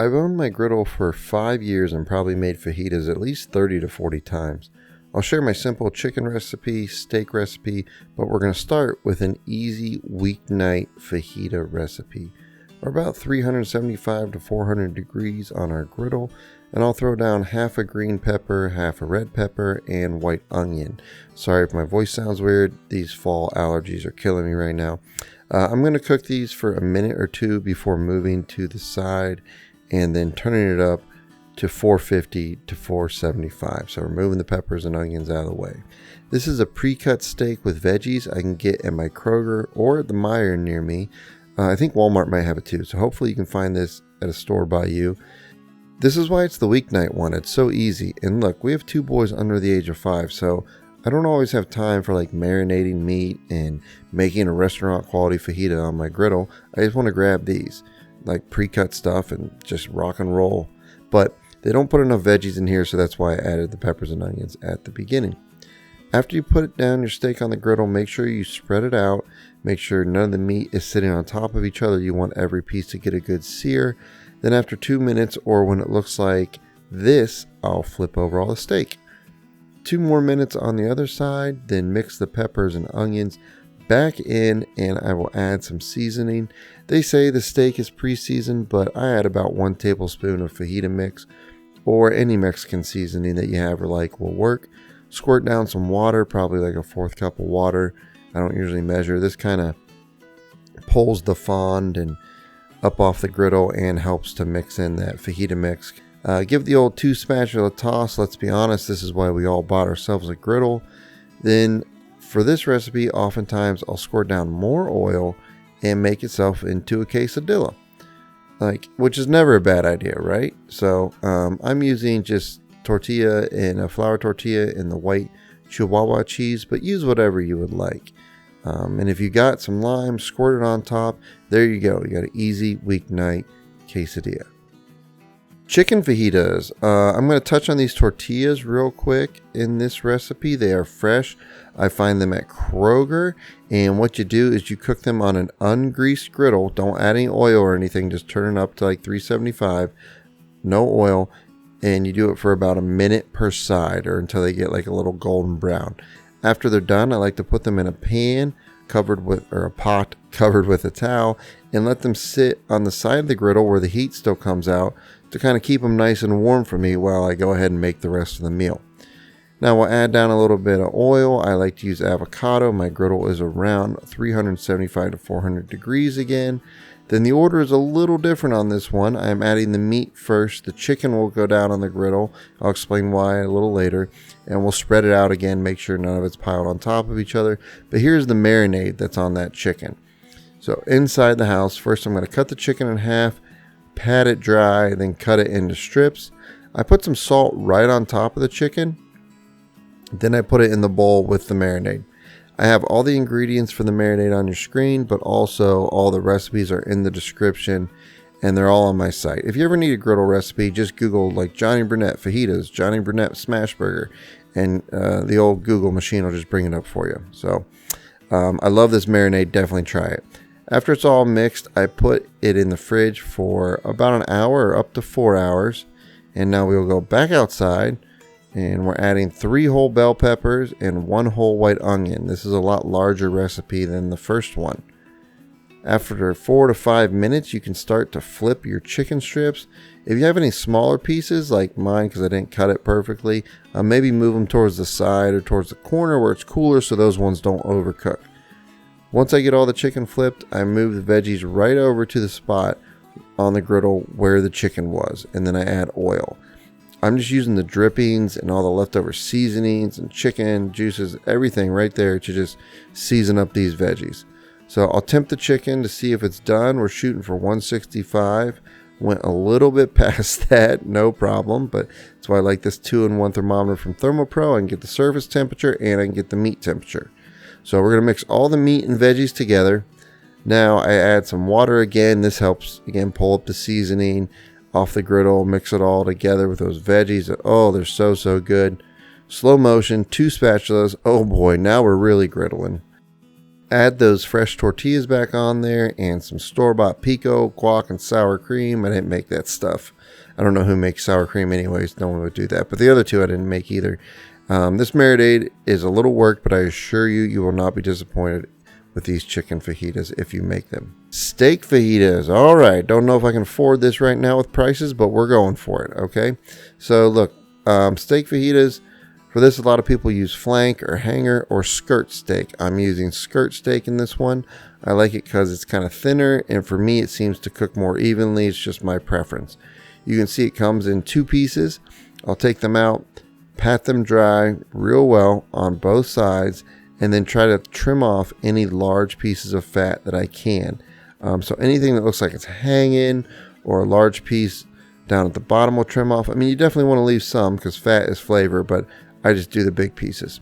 I've owned my griddle for 5 years and probably made fajitas at least 30 to 40 times. I'll share my simple chicken recipe, steak recipe, but we're going to start with an easy weeknight fajita recipe. We're about 375 to 400 degrees on our griddle, and I'll throw down half a green pepper, half a red pepper, and white onion. Sorry if my voice sounds weird. These fall allergies are killing me right now. I'm going to cook these for a minute or two before moving to the side and then turning it up to 450 to 475. So removing the peppers and onions out of the way. This is a pre-cut steak with veggies I can get at my Kroger or at the Meijer near me. I think Walmart might have it too, so hopefully you can find this at a store by you. This is why it's the weeknight one. It's so easy. And look, we have 2 boys under the age of 5, so I don't always have time for like marinating meat and making a restaurant quality fajita on my griddle. I just want to grab these, like pre-cut stuff, and just rock and roll. But they don't put enough veggies in here, so that's why I added the peppers and onions at the beginning. After you put down your steak on the griddle, make sure you spread it out. Make sure none of the meat is sitting on top of each other. You want every piece to get a good sear. Then after 2 minutes, or when it looks like this, I'll flip over all the steak. 2 more minutes on the other side, then mix the peppers and onions back in, and I will add some seasoning. They say the steak is pre-seasoned, but I add about 1 tablespoon of fajita mix, or any Mexican seasoning that you have or like will work. Squirt down some water, probably like a 1/4 cup of water. I don't usually measure. This kind of pulls the fond and up off the griddle and helps to mix in that fajita mix. Give the old 2 spatula toss. Let's be honest, this is why we all bought ourselves a griddle. Then for this recipe, oftentimes I'll squirt down more oil and make itself into a quesadilla, which is never a bad idea, right? So I'm using just tortilla and a flour tortilla and the white Chihuahua cheese, but use whatever you would like. And if you got some lime, squirt it on top. There you go. You got an easy weeknight quesadilla. Chicken fajitas. I'm going to touch on these tortillas real quick in this recipe. They are fresh. I find them at Kroger. And what you do is you cook them on an ungreased griddle. Don't add any oil or anything. Just turn it up to like 375. No oil. And you do it for about a minute per side, or until they get like a little golden brown. After they're done, I like to put them in a pan a pot covered with a towel, and let them sit on the side of the griddle where the heat still comes out, to kind of keep them nice and warm for me while I go ahead and make the rest of the meal. Now we'll add down a little bit of oil. I like to use avocado. My griddle is around 375 to 400 degrees again. Then the order is a little different on this one. I'm adding the meat first. The chicken will go down on the griddle. I'll explain why a little later. And we'll spread it out again, make sure none of it's piled on top of each other. But here's the marinade that's on that chicken. So inside the house, first I'm going to cut the chicken in half, pat it dry, then cut it into strips. I put some salt right on top of the chicken. Then I put it in the bowl with the marinade. I have all the ingredients for the marinade on your screen, but also all the recipes are in the description, and they're all on my site. If you ever need a griddle recipe, just Google like Johnny Burnett fajitas, Johnny Burnett smash burger, and the old Google machine will just bring it up for you. So I love this marinade. Definitely try it. After it's all mixed, I put it in the fridge for about an hour or up to 4 hours. And now we'll go back outside, and we're adding 3 whole bell peppers and 1 whole white onion. This is a lot larger recipe than the first one. After 4 to 5 minutes, you can start to flip your chicken strips. If you have any smaller pieces like mine, because I didn't cut it perfectly, maybe move them towards the side or towards the corner where it's cooler, so those ones don't overcook. Once I get all the chicken flipped, I move the veggies right over to the spot on the griddle where the chicken was, and then I add oil. I'm just using the drippings and all the leftover seasonings and chicken juices, everything right there to just season up these veggies. So I'll temp the chicken to see if it's done. We're shooting for 165. Went a little bit past that, no problem, but that's why I like this 2-in-1 thermometer from ThermoPro. I can get the surface temperature and I can get the meat temperature. So we're going to mix all the meat and veggies together. Now I add some water again. This helps, again, pull up the seasoning off the griddle, mix it all together with those veggies. Oh, they're so good. Slow motion, 2 spatulas. Oh boy, now we're really griddling. add those fresh tortillas back on there and some store-bought pico, guac, and sour cream. I didn't make that stuff. I don't know who makes sour cream anyways. No one would do that. But the other two I didn't make either. This marinade is a little work, but I assure you, you will not be disappointed with these chicken fajitas if you make them. Steak fajitas. All right. Don't know if I can afford this right now with prices, but we're going for it. Okay. So look, steak fajitas. For this, a lot of people use flank or hanger or skirt steak. I'm using skirt steak in this one. I like it because it's kind of thinner, and for me, it seems to cook more evenly. It's just my preference. You can see it comes in 2 pieces. I'll take them out, pat them dry real well on both sides, and then try to trim off any large pieces of fat that I can. So anything that looks like it's hanging or a large piece down at the bottom will trim off. I mean, you definitely want to leave some because fat is flavor, but I just do the big pieces.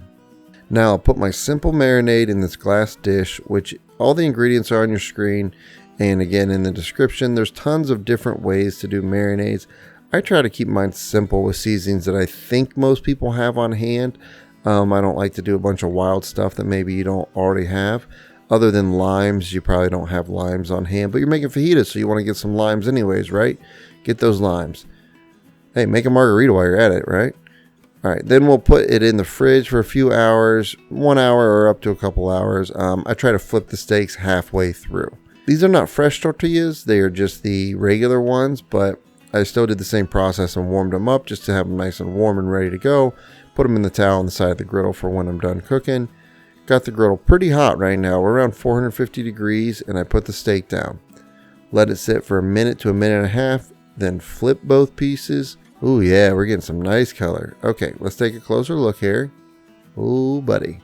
Now I'll put my simple marinade in this glass dish, which all the ingredients are on your screen. And again, in the description, there's tons of different ways to do marinades. I try to keep mine simple with seasonings that I think most people have on hand. I don't like to do a bunch of wild stuff that maybe you don't already have. Other than limes, you probably don't have limes on hand, but you're making fajitas, so you want to get some limes anyways, right? Get those limes. Hey, make a margarita while you're at it, right? All right, then we'll put it in the fridge for a few hours, 1 hour or up to a couple hours. I try to flip the steaks halfway through. These are not fresh tortillas. They are just the regular ones, but I still did the same process and warmed them up just to have them nice and warm and ready to go. Put them in the towel on the side of the griddle for when I'm done cooking. Got the griddle pretty hot right now. We're around 450 degrees, and I put the steak down. Let it sit for a minute to a minute and a half, then flip both pieces. Ooh, yeah, we're getting some nice color. Okay, let's take a closer look here. Ooh, buddy.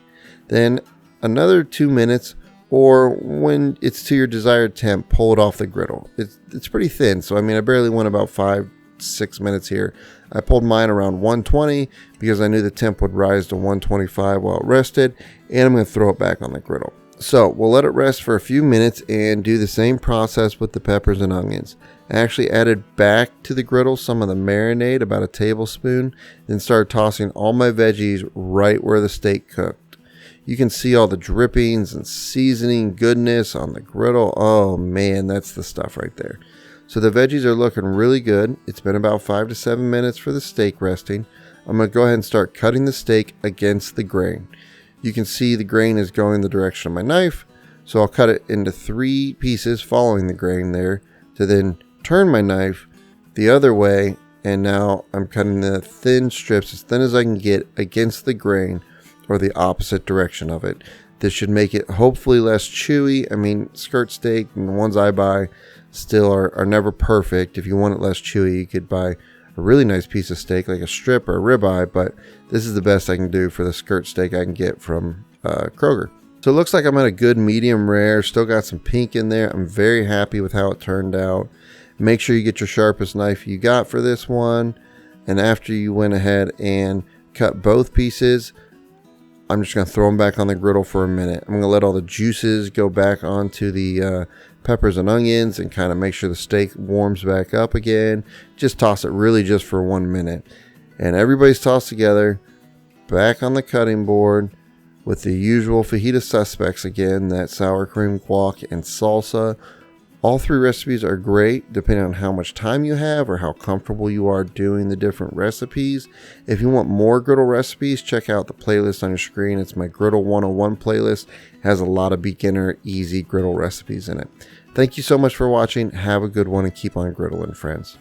Then another 2 minutes, or when it's to your desired temp, pull it off the griddle. It's pretty thin, so I mean, I barely went about 5-6 minutes here. I pulled mine around 120 because I knew the temp would rise to 125 while it rested, and I'm going to throw it back on the griddle. So we'll let it rest for a few minutes and do the same process with the peppers and onions. I actually added back to the griddle some of the marinade, about a tablespoon, then started tossing all my veggies right where the steak cooked. You can see all the drippings and seasoning goodness on the griddle. Oh man, that's the stuff right there. So the veggies are looking really good. It's been about 5 to 7 minutes for the steak resting. I'm going to go ahead and start cutting the steak against the grain. You can see the grain is going the direction of my knife, so I'll cut it into 3 pieces following the grain there to then turn my knife the other way, and now I'm cutting the thin strips as thin as I can get against the grain or the opposite direction of it. This should make it hopefully less chewy. I mean, skirt steak and the ones I buy still are never perfect. If you want it less chewy, you could buy a really nice piece of steak like a strip or a ribeye, but this is the best I can do for the skirt steak I can get from Kroger. So it looks like I'm at a good medium rare, still got some pink in there. I'm very happy with how it turned out. Make sure you get your sharpest knife you got for this one, and after you went ahead and cut both pieces, I'm just going to throw them back on the griddle for a minute. I'm going to let all the juices go back onto the peppers and onions and kind of make sure the steak warms back up again. Just toss it really just for 1 minute. And everybody's tossed together, back on the cutting board with the usual fajita suspects again, that sour cream, guac, and salsa. All 3 recipes are great depending on how much time you have or how comfortable you are doing the different recipes. If you want more griddle recipes, check out the playlist on your screen. It's my Griddle 101 playlist. It has a lot of beginner, easy griddle recipes in it. Thank you so much for watching. Have a good one and keep on griddling, friends.